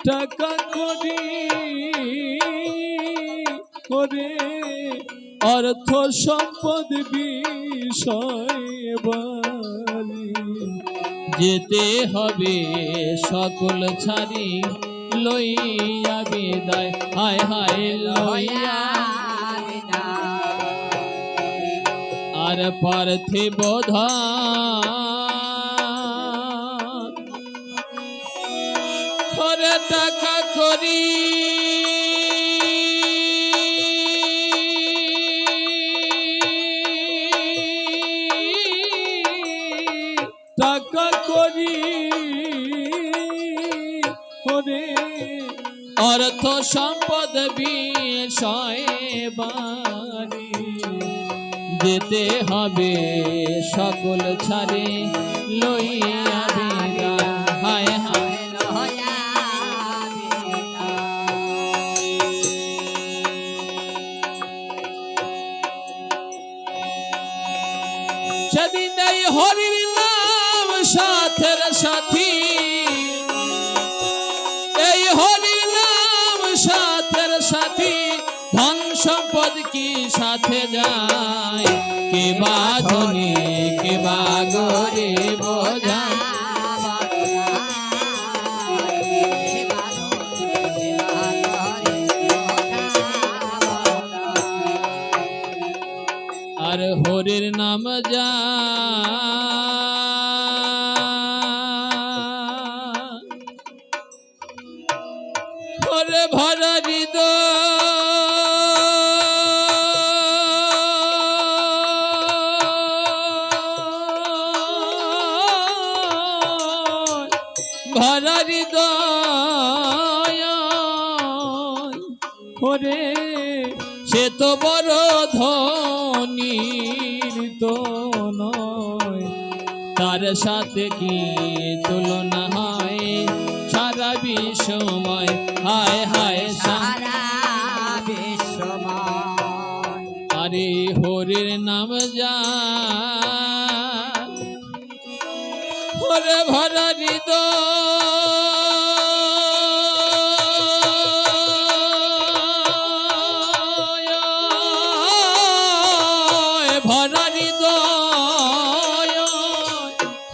টাকা করি করে অর্থ সম্পদ বিষয় বাড়ি যেতে হবে সকল ছাড়ি লইয়া বিদায় হায় হায় লইয়া আর পার্থিব ধন করে টাকা করি টাকা করি করে অর্থ সম্পদ বিষয় বাড়ি যেতে হবে সকল ছাড়ে লইয়া বিদায় হায় হায় সেদিন এই হরির নাম সাথের সাথী এই হরির নাম সাথের সাথী ধন সম্পদ কি সাথে যায় কে বা ধনী কে বা গরিব বোঝা আর হরির নাম যা হরে ভরা ভরা হৃদয় ওরে সে তো বড় ধনীর তো নয় তার সাথে কি তুলনা হয় সারা বিশ্বময় হায় হায় সারা বিশ্বময় আরে হরির নাম যা ওরে ভরা হৃদয় ভরা হৃদয়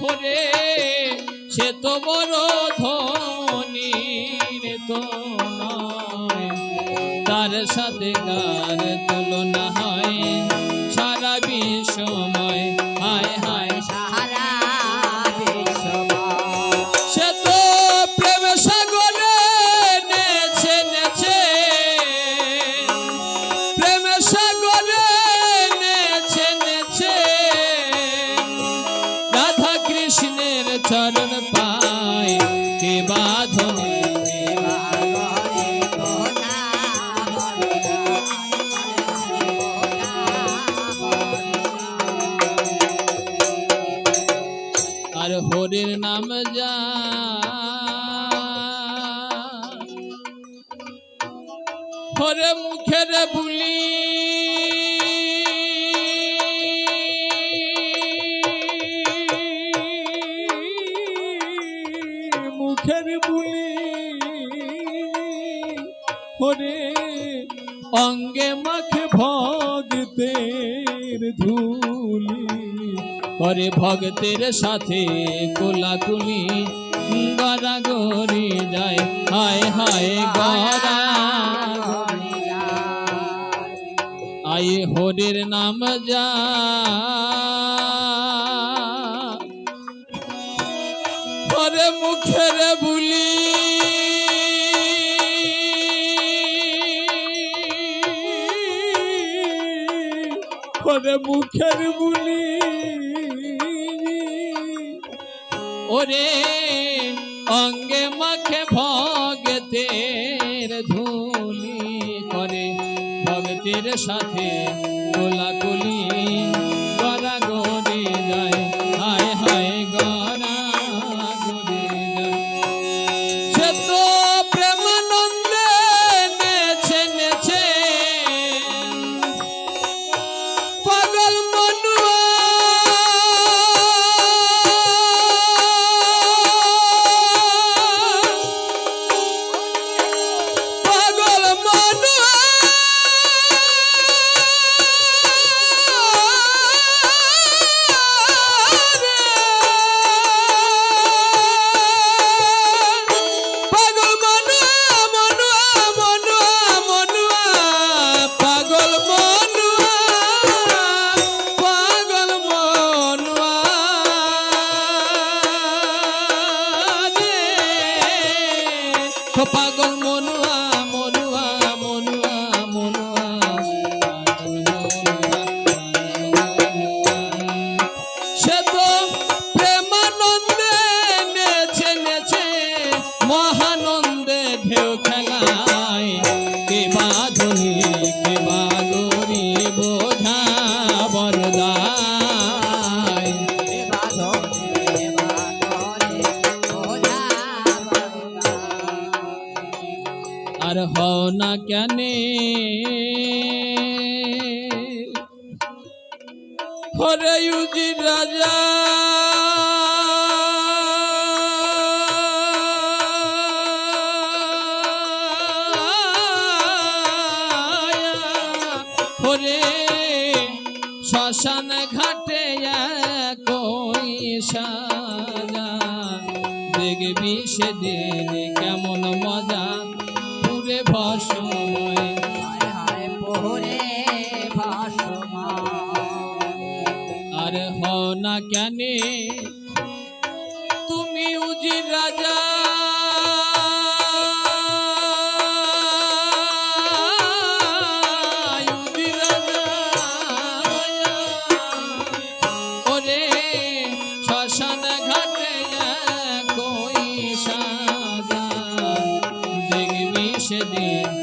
ওরে সে তো বড় ধনীর তো নয় তার সাথে কার তুলনা হয় সারা বিশ্বময় হায় হায় সারা সে তো প্রেম সাগরে নেছে নেছে প্রেম সাগরে নেছে নেছে রাধা কৃষ্ণের চরণ পায় কে বাঁধন আর হরির নাম যা হরে মুখের বুলি মুখের বুলি হরে অঙ্গে মাখে ভক্তের ধুলি করে ভক্তের সাথে কোলাকুলি গড়া গড়ি যায় হায় হায় গড়া আই হরির নাম যা হরে মুখের বুলি হরে মুখের বুলি ওরে অঙ্গে মাখে ভক্তের ধুলি করে ভক্তের সাথে কোলাকুলি গড়া গড়ি যায় হায় হায় গড়া গড়ি যায় সে তো প্রেমানন্দে নেছে নেছে পাগল মনুয়া ও পাগল মনুয়া মনুয়া মনুয়া মনুয়া সে তো প্রেমানন্দে নেচে নেচে মহানন্দে ঢেউ খেলায় কে বাঁধনি কে বাঁধনি বোঝা বরদায় আর হও না কেনে হরে ইউজির রাজা হরে শ্মশান ঘাটে কই সাজা দেখবি সেদিন কেমন মজা পুরে ভসময় আর হও না কেনে তুমি উজির রাজা উজির রাজা ওরে শ্মশান ঘাটে কই সাজা দেখবি সেদিন